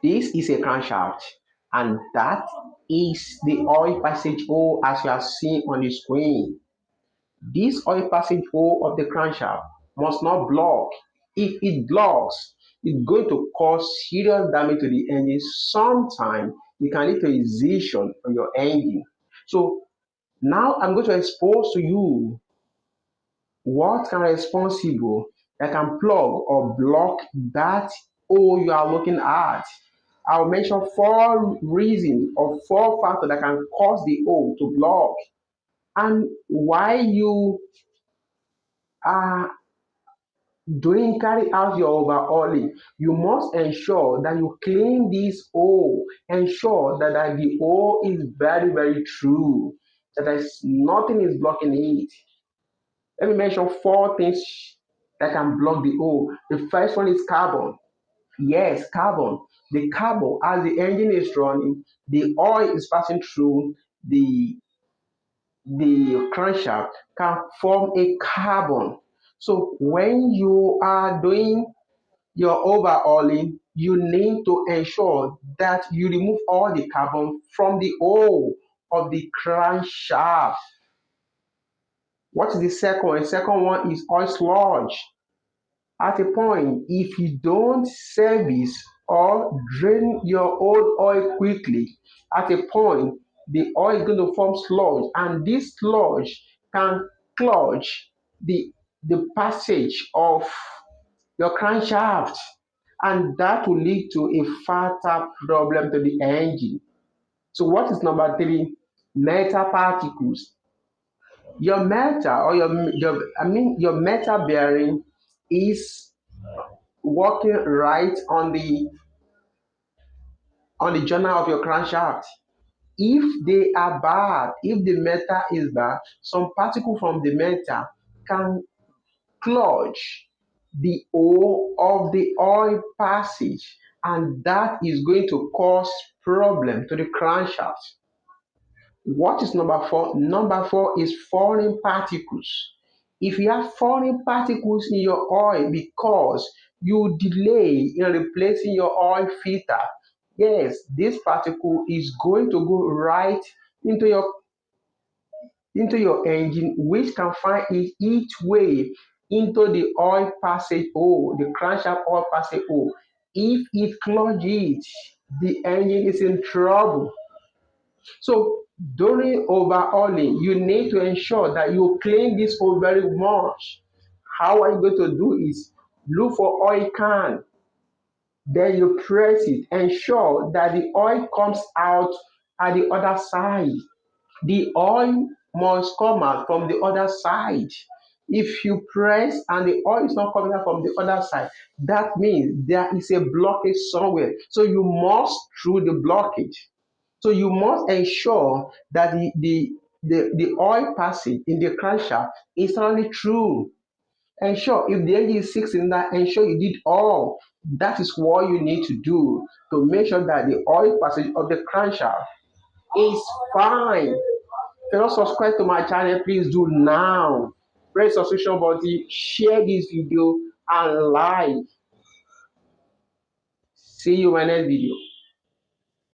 This is a crankshaft, and that is the oil passage hole as you are seeing on the screen. This oil passage hole of the crankshaft must not block. If it blocks, it's going to cause serious damage to the engine. Sometimes it can lead to ignition on your engine. So now I'm going to expose to you what can responsible that can plug or block that hole you are looking at. I'll mention four reasons or four factors that can cause the hole to block. And why you are carry out your overhauling, you must ensure that you clean this hole. Ensure that the hole is very, very true, that there's nothing is blocking it. Let me mention four things that can block the hole. The first one is carbon. Yes, carbon. The carbon, as the engine is running, the oil is passing through the crankshaft can form a carbon. So when you are doing your overhauling, you need to ensure that you remove all the carbon from the hole of the crankshaft. What is the second one? The second one is oil sludge. At a point, if you don't service or drain your old oil quickly, at a point, the oil is going to form sludge, and this sludge can clog the passage of your crankshaft, and that will lead to a fatal problem to the engine. So, what is number three? Metal particles. Your metal or your metal bearing is working right on the journal of your crankshaft. If they are bad, if the metal is bad, some particle from the metal can clog the hole of the oil passage, and that is going to cause problem to the crankshaft. What is number four? Number four is foreign particles. If you have foreign particles in your oil because you delay in replacing your oil filter, yes, this particle is going to go right into your engine, which can find its way into the oil passage hole, the crankshaft oil passage hole. If it clogs it, the engine is in trouble. So during overhauling, you need to ensure that you clean this hole very much. How are you going to do is look for oil can, then you press it. Ensure that the oil comes out at the other side. The oil must come out from the other side. If you press and the oil is not coming out from the other side, that means there is a blockage somewhere. So you must through the blockage. So you must ensure that the oil passage in the crankshaft is only true. Ensure if the engine is 6 cylinder, ensure you did all. That is what you need to do to make sure that the oil passage of the crankshaft is fine. If you're not subscribed to my channel, please do now. Press subscription button, share this video, and like. See you in my next video.